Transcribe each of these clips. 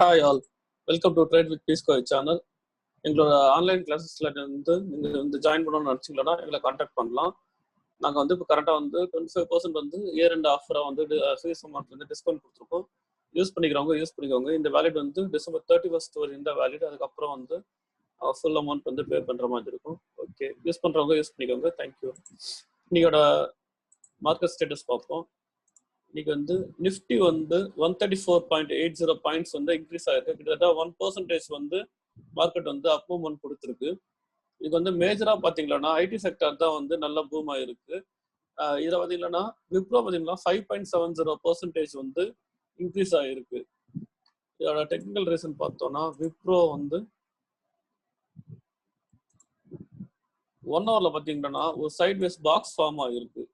Hi all, welcome to trade with பீஸ்கோய் channel. எங்களோட online கிளாஸஸ்ல வந்து நீங்கள் வந்து ஜாயின் பண்ணணும்னு நினச்சிங்களா எங்களை கான்டாக்ட் பண்ணலாம். நாங்கள் வந்து இப்போ கரெக்டாக வந்து 25% வந்து இயர் அண்ட் ஆஃபராக வந்து ஃபீஸ் அமௌண்ட் வந்து டிஸ்கவுண்ட் கொடுத்துருக்கோம். யூஸ் பண்ணிக்கோங்க. இந்த வேலிட் வந்து December 31st வரையும் இந்த வேலிட். அதுக்கப்புறம் வந்து ஃபுல் அமௌண்ட் வந்து பே பண்ணுற மாதிரி இருக்கும். ஓகே, யூஸ் பண்ணுறவங்க யூஸ் பண்ணிக்கோங்க. தேங்க்யூ. இன்னையோட மார்க்கெட் ஸ்டேட்டஸ் பார்ப்போம். இன்னைக்கு வந்து நிஃப்டி வந்து 134.80 பாயிண்ட்ஸ் வந்து இன்க்ரீஸ் ஆயிருக்கு. கிட்டத்தட்ட 1% வந்து மார்க்கெட் வந்து அப் மூவ்மெண்ட் கொடுத்துருக்கு. இது வந்து மேஜரா பாத்தீங்கன்னா ஐடி செக்டர் தான் வந்து நல்ல பூம் ஆயிருக்கு. இதில் பார்த்தீங்கன்னா விப்ரோ பார்த்தீங்கன்னா 5.70% வந்து இன்க்ரீஸ் ஆகிருக்கு. இதோட டெக்னிக்கல் ரீசன் பார்த்தோம்னா விப்ரோ வந்து 1 ஹவர்ல பார்த்தீங்கன்னா ஒரு சைட்வேஸ் பாக்ஸ் ஃபார்ம் ஆகிருக்கு.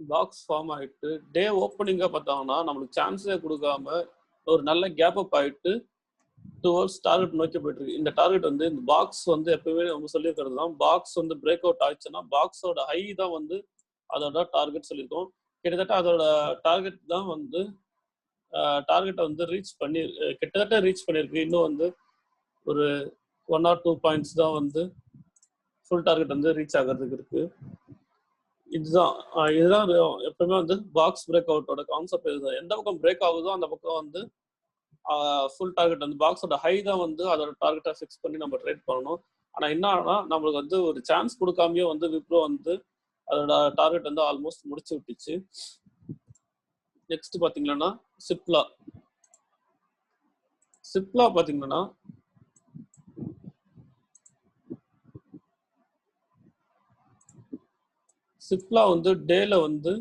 பாக்ஸ் ஃபார்ம் ஆகிட்டு டே ஓப்பனிங்காக பார்த்தாங்கன்னா நம்மளுக்கு சான்ஸே கொடுக்காம ஒரு நல்ல கேப் அப் ஆகிட்டு டுவர்ட்ஸ் டார்கெட் நோக்கி போயிட்டு இருக்கு. இந்த டார்கெட் வந்து இந்த பாக்ஸ் வந்து எப்பவுமே நம்ம சொல்லியிருக்கிறது தான், பாக்ஸ் வந்து பிரேக் அவுட் ஆயிடுச்சுன்னா பாக்ஸோட ஹை தான் வந்து அதோட டார்கெட் சொல்லியிருக்கோம். கிட்டத்தட்ட அதோட டார்கெட் தான் வந்து டார்கெட்டை வந்து கிட்டத்தட்ட ரீச் பண்ணியிருக்கு. இன்னும் வந்து ஒரு 1 or 2 பாயிண்ட்ஸ் தான் வந்து ஃபுல் டார்கெட் வந்து ரீச் ஆகிறதுக்கு இருக்கு. இதுதான் எப்பவுமே வந்து பாக்ஸ் பிரேக் அவுட்டோட கான்செப்ட் இதுதான். எந்த பக்கம் பிரேக் ஆகுதோ அந்த பக்கம் வந்து ஃபுல் டார்கெட் வந்து பாக்ஸோட ஹை தான் வந்து அதோட டார்கெட்டை ஃபிக்ஸ் பண்ணி நம்ம ட்ரேட் பண்ணணும். ஆனால் என்னன்னா நம்மளுக்கு வந்து ஒரு சான்ஸ் கொடுக்காமயே வந்து விப்ரோ வந்து அதோட டார்கெட் வந்து ஆல்மோஸ்ட் முடிச்சு விட்டுச்சு. நெக்ஸ்ட் பார்த்தீங்கன்னா சிப்லா பார்த்தீங்கன்னா சிப்லா வந்து டேல வந்து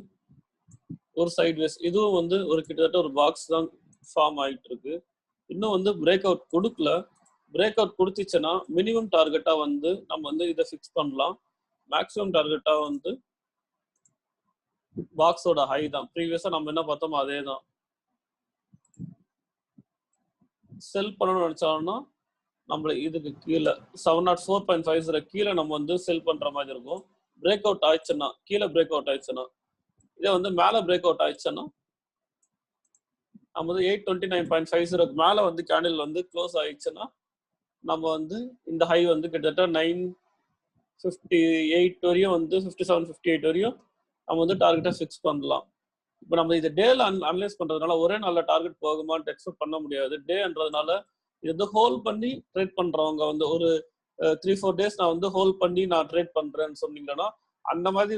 ஒரு சைட்வேஸ், இதுவும் வந்து ஒரு கிட்டத்தட்ட ஒரு பாக்ஸ் தான் ஃபார்ம் ஆகிட்டு இருக்கு. இன்னும் வந்து பிரேக் அவுட் கொடுக்கல. பிரேக் அவுட் கொடுத்துச்சுன்னா மினிமம் டார்கெட்டா வந்து நம்ம வந்து இதை ஃபிக்ஸ் பண்ணலாம். மேக்ஸிமம் டார்கெட்டா வந்து பாக்ஸோட ஹை தான். ப்ரீவியஸா நம்ம என்ன பார்த்தோமோ அதே தான். செல் பண்ணணும்னு நினைச்சோம்னா நம்மள இதுக்கு கீழே 704.50 கீழே நம்ம வந்து செல் பண்ற மாதிரி இருக்கும். பிரேக் அவுட் ஆயிடுச்சுன்னா கீழே பிரேக் அவுட் ஆயிடுச்சுன்னா, இதே வந்து மேலே பிரேக் அவுட் ஆயிடுச்சுன்னா நம்ம வந்து 829.50 மேலே வந்து கேண்டில் வந்து க்ளோஸ் ஆயிடுச்சுன்னா நம்ம வந்து இந்த ஹை வந்து கிட்டத்தட்ட 958 வரையும் வந்து 5758 வரையும் நம்ம வந்து டார்கெட்டை ஃபிக்ஸ் பண்ணலாம். இப்போ நம்ம இதை டேல அனலைஸ் பண்றதுனால ஒரே நல்ல டார்கெட் போகுமான்னு எக்ஸ்பெக்ட் பண்ண முடியாது. டேன்றதுனால இது வந்து ஹோல்ட் பண்ணி ட்ரேட் பண்றவங்க வந்து ஒரு 3-4 டேஸ் நான் வந்து ஹோல்ட் பண்ணி நான் ட்ரேட் பண்றேன்னு சொன்னீங்கன்னா அந்த மாதிரி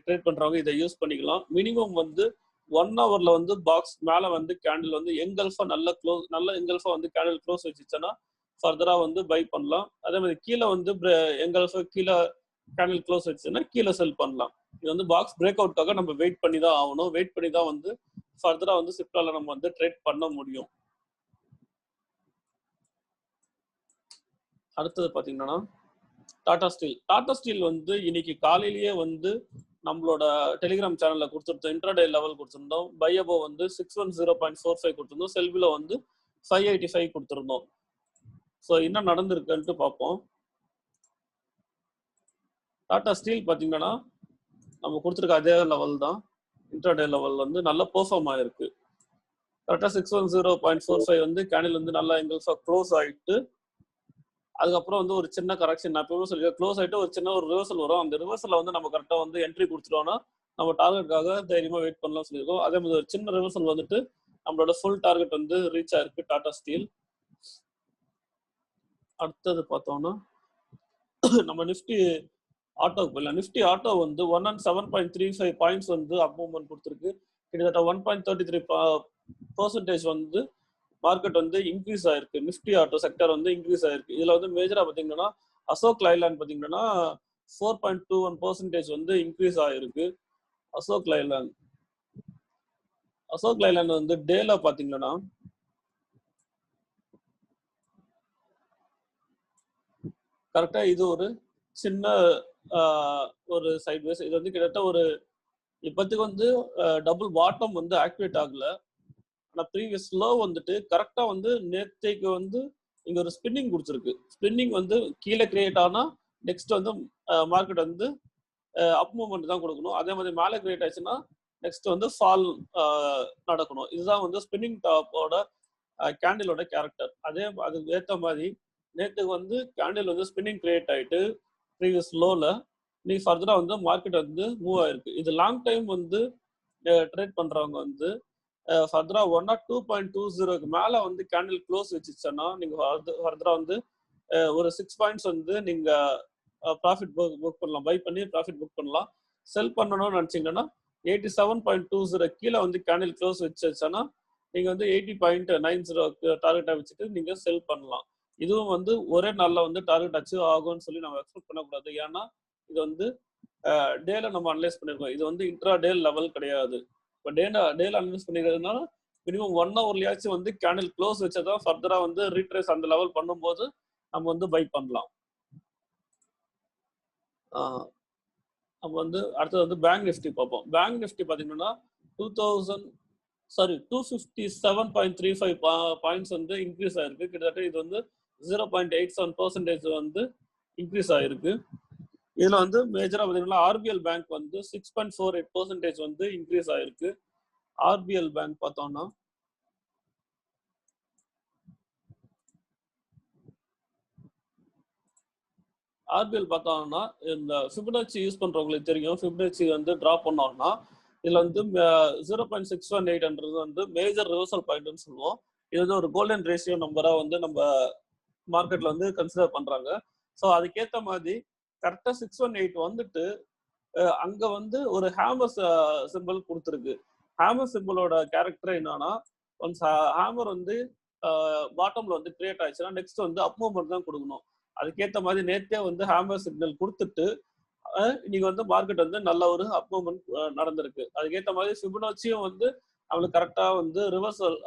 ட்ரேட் பண்றவங்க இதை யூஸ் பண்ணிக்கலாம். மினிமம் வந்து 1 ஹவர்ல வந்து பாக்ஸ் மேல வந்து கேண்டில் வந்து எங்கல்ஃபா நல்ல எங்கல்ஃபா வந்து கேண்டில் க்ளோஸ் வச்சுச்சுன்னா ஃபர்தரா வந்து பை பண்ணலாம். அதே மாதிரி கீழே வந்து எங்கல்ஃபா கீழே கேண்டில் க்ளோஸ் வச்சுன்னா கீழே செல் பண்ணலாம். இது வந்து பாக்ஸ் பிரேக் அவுட்காக நம்ம வெயிட் பண்ணி தான் ஆகணும். வெயிட் பண்ணி தான் வந்து ஃபர்தரா வந்து சிப்லால நம்ம வந்து ட்ரேட் பண்ண முடியும். அடுத்தது பாத்தீங்கன்னா டாடா ஸ்டீல் வந்து இன்னைக்கு காலையிலேயே வந்து நம்மளோட டெலிகிராம் சேனல்ல கொடுத்துருந்தோம். இன்ட்ராடே லெவல் கொடுத்துருந்தோம். பை அபோ வந்து 610.45 கொடுத்துருந்தோம். செல்வில வந்து 585 கொடுத்துருந்தோம். ஸோ என்ன நடந்திருக்குன்ட்டு பார்ப்போம். டாடா ஸ்டீல் பார்த்தீங்கன்னா நம்ம கொடுத்துருக்க அதே லெவல் தான். இன்ட்ராடே லெவல் வந்து நல்லா பெர்ஃபார்ம் ஆயிருக்கு. கரெக்டாக 610.45 வந்து கேண்டில் வந்து நல்லா எங்கல்ஃபா க்ளோஸ் ஆகிட்டு அதுக்கப்புறம் வந்து ஒரு சின்ன கரெக்ஷன், நான் எப்பவுமே சொல்லி க்ளோஸ் ஆகிட்டு ஒரு சின்ன ஒரு ரிவர்சல் வரும். அந்த ரிவர்சலில் வந்து நம்ம கரெக்டாக வந்து என்ட்ரி கொடுத்துட்டோம்னா நம்ம டார்கெட்டுக்காக தைரியமாக வெயிட் பண்ணலாம் சொல்லியிருக்கோம். அதே மாதிரி ஒரு சின்ன ரிவர்சல் வந்துட்டு நம்மளோட ஃபுல் டார்கெட் வந்து ரீச் ஆயிருக்கு டாடா ஸ்டீல். அடுத்தது பார்த்தோம்னா நம்ம நிஃப்டி ஆட்டோக்கு போயிடலாம். நிஃப்டி ஆட்டோ வந்து 107.35 பாயிண்ட்ஸ் வந்து அப் மூவ்மெண்ட் கொடுத்துருக்கு. கிட்டத்தட்ட 1.33% வந்து மார்க்கெட் வந்து இன்க்ரீஸ் ஆயிருக்கு. நிஃப்டி ஆட்டோ செக்டர் வந்து இன்க்ரீஸ் ஆயிருக்கு. இதுல வந்து மேஜரா பாத்தீங்கன்னா அசோக் லைலாண்ட் பாத்தீங்கன்னா 4.21% வந்து இன்க்ரீஸ் ஆயிருக்கு. அசோக் லைலாண்ட் வந்து டேல பாத்தீங்கன்னா கரெக்டா இது ஒரு சின்ன ஒரு சைட்வேஸ். இது வந்து கிட்டத்தட்ட ஒரு இப்போதைக்கு வந்து டபுள் பாட்டம் வந்து ஆக்டிவேட் ஆகல. ஆனால் ப்ரீவியஸ் லோ வந்துட்டு கரெக்டாக வந்து நேற்றைக்கு வந்து இங்கே ஒரு ஸ்பின்னிங் கொடுத்துருக்கு. ஸ்பின்னிங் வந்து கீழே கிரியேட் ஆனால் நெக்ஸ்ட் வந்து மார்க்கெட் வந்து அப் மூவ்மெண்ட் தான் கொடுக்கணும். அதே மாதிரி மேலே கிரியேட் ஆச்சுன்னா நெக்ஸ்ட் வந்து ஃபால் நடக்கணும். இதுதான் வந்து ஸ்பின்னிங் டாப்போட கேண்டிலோட கேரக்டர். அதுக்கு ஏற்ற மாதிரி நேற்றுக்கு வந்து கேண்டில் வந்து ஸ்பின்னிங் கிரியேட் ஆகிட்டு ப்ரீவியஸ் லோவில் நீ ஃபர்தராக வந்து மார்க்கெட் வந்து மூவ் ஆயிருக்கு. இது லாங் டைம் வந்து ட்ரேட் பண்ணுறவங்க வந்து ஃபர்தராக 102.20 மேலே வந்து கேண்டில் க்ளோஸ் வச்சுச்சோன்னா நீங்கள் ஃபர்தராக வந்து ஒரு 6 பாயிண்ட்ஸ் வந்து நீங்கள் ப்ராஃபிட் புக் பண்ணலாம், பை பண்ணி ப்ராஃபிட் புக் பண்ணலாம். செல் பண்ணணும்னு நினச்சிங்கன்னா 87.20 கீழே வந்து கேண்டில் க்ளோஸ் வச்சுச்சோன்னா நீங்கள் வந்து 80.90 டார்கெட்டாக வச்சுட்டு நீங்கள் செல் பண்ணலாம். இதுவும் வந்து ஒரே நாளில் வந்து டார்கெட் அச்சீவ் ஆகும்னு சொல்லி நம்ம எக்ஸ்பெக்ட் பண்ணக்கூடாது. ஏன்னா இது வந்து டேல நம்ம அனலைஸ் பண்ணியிருக்கோம். இது வந்து இன்ட்ரா டே லெவல் கிடையாது. இப்போ டேல அனலைஸ் பண்ணிக்கிறதுனால மினிமம் 1 ஹவர்லயாச்சும் வந்து கேண்டில் க்ளோஸ் வச்சதான் ஃபர்தரா வந்து ரீட்ரேஸ் அந்த லெவல் பண்ணும்போது நம்ம வந்து பை பண்ணலாம். நம்ம வந்து அடுத்தது வந்து பேங்க் நிஃப்டி பார்ப்போம். பேங்க் நிஃப்டி பார்த்தீங்கன்னா 257.35 பாயிண்ட்ஸ் வந்து இன்க்ரீஸ் ஆயிருக்கு. கிட்டத்தட்ட இது வந்து 0.87% வந்து இன்க்ரீஸ் ஆயிருக்கு. இதுல வந்து மேஜரா பார்த்தீங்கன்னா ஆர்பிஎல் பேங்க் வந்து 6.48% வந்து இன்க்ரீஸ் ஆயிருக்கு. ஆர்பிஎல் பேங்க் பார்த்தோம்னா ஆர்பிஎல் பார்த்தோம்னா இந்த ஃபிபனாச்சி யூஸ் பண்றவங்களுக்கு தெரியும். ஃபிபனாச்சி வந்து டிராப் பண்ணோம்னா இதுல வந்து 0.618 வந்து மேஜர் ரிவர்சல் பாயிண்ட்னு சொல்லுவோம். இது வந்து ஒரு கோல்டன் ரேஷியோ நம்பரா வந்து நம்ம மார்க்கெட்ல வந்து கன்சிடர் பண்றாங்க. ஸோ அதுக்கேற்ற மாதிரி கரெக்டா 618 வந்துட்டு அங்க வந்து ஒரு ஹேமர் சிம்பிள் கொடுத்துருக்கு. ஹேமர் சிம்பிளோட கேரக்டர் என்னன்னா, ஒன்ஸ் ஹேமர் வந்து பாட்டம்ல வந்து கிரியேட் ஆயிடுச்சுன்னா நெக்ஸ்ட் வந்து அப் மூவ்மெண்ட் தான் கொடுக்கணும். அதுக்கேற்ற மாதிரி நேற்றே வந்து ஹேமர் சிக்னல் கொடுத்துட்டு இன்னைக்கு வந்து மார்க்கெட் வந்து நல்ல ஒரு அப் மூவ்மெண்ட் நடந்திருக்கு. அதுக்கேற்ற மாதிரி ஃபிபனாச்சியும் வந்து நம்மளுக்கு கரெக்டா வந்து ரிவர்சல்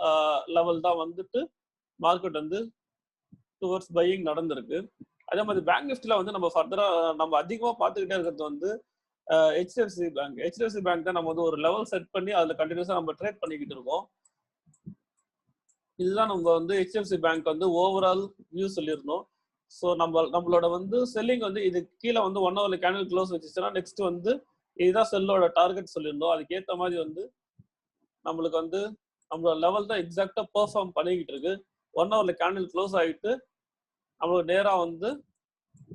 லெவல் தான் வந்துட்டு மார்க்கெட் வந்து டுவர்ட்ஸ் பையிங் நடந்திருக்கு. அதே மாதிரி பேங்க் நிஃப்டில வந்து நம்ம ஃபர்தரா நம்ம அதிகமா பார்த்துக்கிட்டே இருக்கிறது வந்து ஹெச்டிஎஃப்சி பேங்க். ஹெச்டிஎஃப்சி பேங்க் தான் நம்ம வந்து ஒரு லெவல் செட் பண்ணி அதுல கண்டினியூஸா நம்ம ட்ரேட் பண்ணிக்கிட்டு இருக்கோம். இதுதான் நம்ம வந்து ஹெச்டிஎஃப்சி பேங்க் வந்து ஓவரால் வியூ சொல்லியிருந்தோம். ஸோ நம்மளோட வந்து செல்லிங் வந்து இது கீழே வந்து 1 ஹவர்ல கேண்டில் க்ளோஸ் வச்சுச்சுன்னா நெக்ஸ்ட் வந்து இதுதான் செல்லோட டார்கெட் சொல்லியிருந்தோம். அதுக்கேற்ற மாதிரி வந்து நம்மளுக்கு வந்து நம்மளோட லெவல் தான் எக்ஸாக்டா பெர்ஃபார்ம் பண்ணிக்கிட்டு இருக்கு. 1 ஹவர்ல கேண்டில் க்ளோஸ் ஆகிட்டு நம்மளுக்கு நேராக வந்து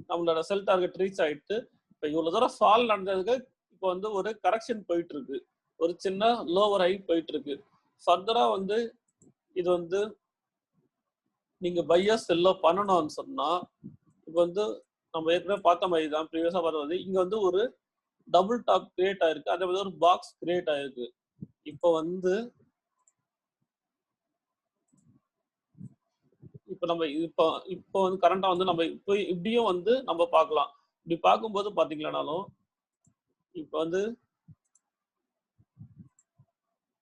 நம்மளோட செல் டார்கெட் ரீச் ஆகிட்டு இப்போ இவ்வளோ தூரம் ஃபால் நடந்ததுக்கு இப்போ வந்து ஒரு கரெக்ஷன் போயிட்டு இருக்கு. ஒரு சின்ன லோவர் ஹை போயிட்டு இருக்கு. ஃபர்தரா வந்து இது வந்து நீங்க பையர் செல்லோ பண்ணணும்னு சொன்னா இப்போ வந்து நம்ம ஏற்கனவே பார்த்த மாதிரி தான் ப்ரீவியஸா பார்த்தது. இங்க வந்து ஒரு டபுள் டாப் கிரியேட் ஆயிருக்கு. அதே மாதிரி ஒரு பாக்ஸ் கிரியேட் ஆயிருக்கு. இப்போ வந்து நம்ம இப்போ வந்து கரண்டா வந்து நம்ம இப்போ இப்படியும் வந்து நம்ம பார்க்கலாம். இப்படி பார்க்கும்போது பாத்தீங்கன்னாலும் இப்போ வந்து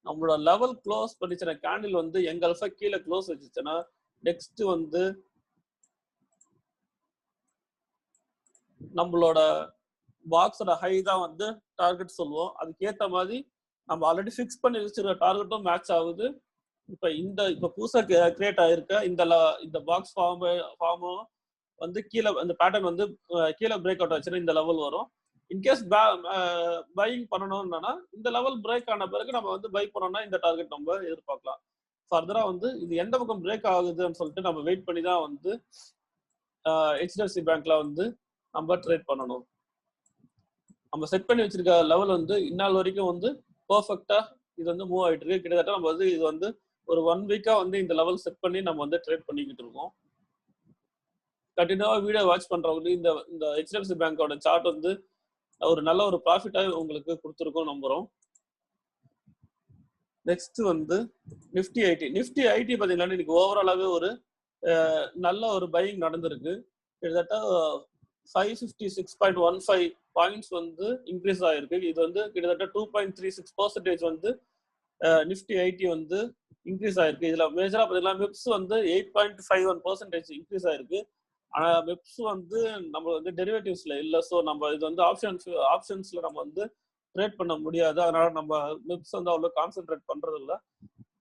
நம்மளோட லெவல் க்ளோஸ் பண்ணிச்சுன்னா கேண்டில் வந்து எங்கல்ஃபா கீழே க்ளோஸ் வச்சுச்சுன்னா நெக்ஸ்ட் வந்து நம்மளோட பாக்ஸோட ஹை தான் வந்து டார்கெட் சொல்லுவோம். அதுக்கேற்ற மாதிரி நம்ம ஆல்ரெடி ஃபிக்ஸ் பண்ணி வச்சிருக்க டார்கெட்டும் மேட்ச் ஆகுது. இப்போ புதுசாக கிரியேட் ஆயிருக்க இந்த பாக்ஸ் ஃபார்மும் வந்து கீழே அந்த பேட்டர்ன் வந்து கீழே பிரேக் அவுட் ஆச்சுன்னா இந்த லெவல் வரும். இன்கேஸ் பையிங் பண்ணணும்னா இந்த லெவல் பிரேக் ஆன பிறகு நம்ம வந்து பை பண்ணோம்னா இந்த டார்கெட் நம்ம எதிர்பார்க்கலாம். ஃபர்தரா வந்து இது எந்த பக்கம் பிரேக் ஆகுதுன்னு சொல்லிட்டு நம்ம வெயிட் பண்ணி தான் வந்து ஹெச்டிஎஃப்சி பேங்க்ல வந்து நம்ம ட்ரேட் பண்ணணும். நம்ம செட் பண்ணி வச்சிருக்க லெவல் வந்து இந்நாள் வரைக்கும் வந்து பர்ஃபெக்டா இது வந்து மூவ் ஆகிட்டு இருக்கு. கிட்டத்தட்ட நம்ம வந்து இது வந்து ஒரு 1 வீக்கா வந்து இந்த லெவல் செட் பண்ணி நம்ம வந்து ட்ரேட் பண்ணிக்கிட்டு இருக்கோம். கண்டினியூவா வீடியோ வாட்ச் பண்றவங்களுக்கு இந்த ஹெச்டிஎஃப்சி பேங்கோட சார்ட் வந்து ஒரு நல்ல ஒரு ப்ராஃபிட்டா உங்களுக்கு கொடுத்துருக்கோம் நம்புறோம். நெக்ஸ்ட் வந்து நிஃப்டி ஐடி பாத்தீங்கன்னா இன்னைக்கு ஓவராலாவே ஒரு நல்ல ஒரு பையிங் நடந்திருக்கு. கிட்டத்தட்ட 556.15 பாயிண்ட்ஸ் வந்து இன்க்ரீஸ் ஆயிருக்கு. இது வந்து கிட்டத்தட்ட 2.36% வந்து நிஃப்டி ஐடி வந்து இன்க்ரீஸ் ஆயிருக்கு. இதுல மேஜரா பாத்தீங்கன்னா மிப்ஸ் வந்து 8.51% இன்க்ரீஸ் ஆயிருக்கு. ஆனா மிப்ஸ் வந்து நம்ம வந்து டெரிவேட்டிவ்ஸ்ல இல்ல. ஸோ நம்ம இது வந்து ஆப்ஷன்ஸ்ல நம்ம வந்து ட்ரேட் பண்ண முடியாது. அதனால நம்ம மிப்ஸ் வந்து அவ்வளவு கான்சென்ட்ரேட் பண்றது இல்லை.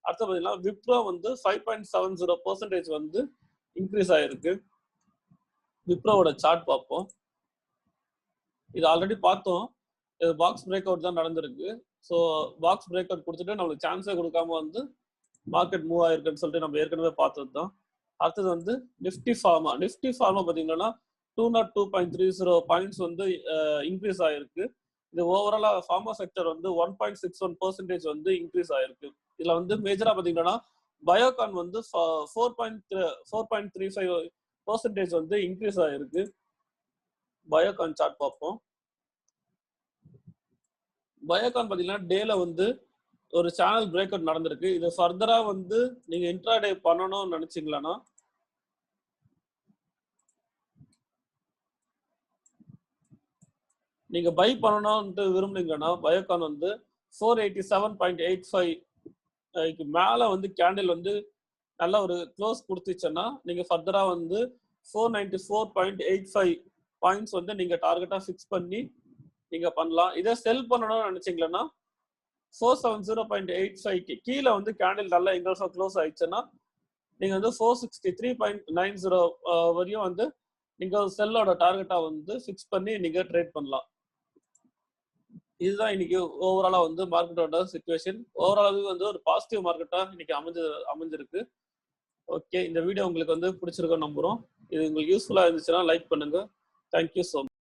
அடுத்து பாத்தீங்கன்னா விப்ரோ வந்து 5.70% வந்து இன்க்ரீஸ் ஆயிருக்கு. விப்ரோவோட சார்ட் பார்ப்போம். இது ஆல்ரெடி பார்த்தோம். இது பாக்ஸ் பிரேக் அவுட் தான் நடந்திருக்கு. ஸோ பாக்ஸ் பிரேக் அவுட் கொடுத்துட்டு நம்மளுக்கு சான்ஸே கொடுக்காம வந்து மார்க்கெட் மூவ் ஆயிருக்குன்னு சொல்லிட்டு நம்ம ஏற்கனவே பார்த்தது தான். அடுத்தது வந்து நிஃப்டி ஃபார்மா பார்த்தீங்கன்னா 202.30 பாயிண்ட்ஸ் வந்து இன்க்ரீஸ் ஆயிருக்கு. இது ஓவராலா ஃபார்மா செக்டர் வந்து 1.61% வந்து இன்க்ரீஸ் ஆயிருக்கு. இதுல வந்து மேஜரா பாத்தீங்கன்னா பயோகான் வந்து 4.35% வந்து இன்க்ரீஸ் ஆயிருக்கு. பயோகான் சார்ட் பார்ப்போம். பயோகான் பாத்தீங்கன்னா டேல வந்து ஒரு சேனல் பிரேக் அவுட் நடந்திருக்கு. இது ஃபர்தரா வந்து நீங்க இன்ட்ராடே பண்ணணும்னு நினைச்சீங்களா, நீங்க பை பண்ணணும்னு விரும்புனீங்கன்னா பயோகான் வந்து 487.85 மேல வந்து கேண்டில் வந்து நல்ல ஒரு க்ளோஸ் கொடுத்துச்சுன்னா நீங்க ஃபர்தரா வந்து 494.85 பாயிண்ட்ஸ் வந்து நீங்க டார்கெட்டா ஃபிக்ஸ் பண்ணி நீங்க பண்ணலாம். இதை செல் பண்ணணும்னு நினைச்சீங்கன்னா 470.85 கீழே வந்து கேண்டில் நல்லா எங்கல்ஃபா க்ளோஸ் ஆயிடுச்சுன்னா நீங்க வந்து 463.90 வரையும் வந்து நீங்க செல்லோட டார்கெட்டா வந்து ஃபிக்ஸ் பண்ணி நீங்க ட்ரேட் பண்ணலாம். இதுதான் இன்னைக்கு ஓவராலா வந்து மார்க்கெட்டோட சிச்சுவேஷன். ஓவராலாவே வந்து ஒரு பாசிட்டிவ் மார்க்கெட்டா இன்னைக்கு அமைஞ்சிருக்கு. ஓகே, இந்த வீடியோ உங்களுக்கு வந்து பிடிச்சிருக்கும்னு நம்புறோம். இது உங்களுக்கு யூஸ்ஃபுல்லா இருந்துச்சுன்னா லைக் பண்ணுங்க. Thank you so much.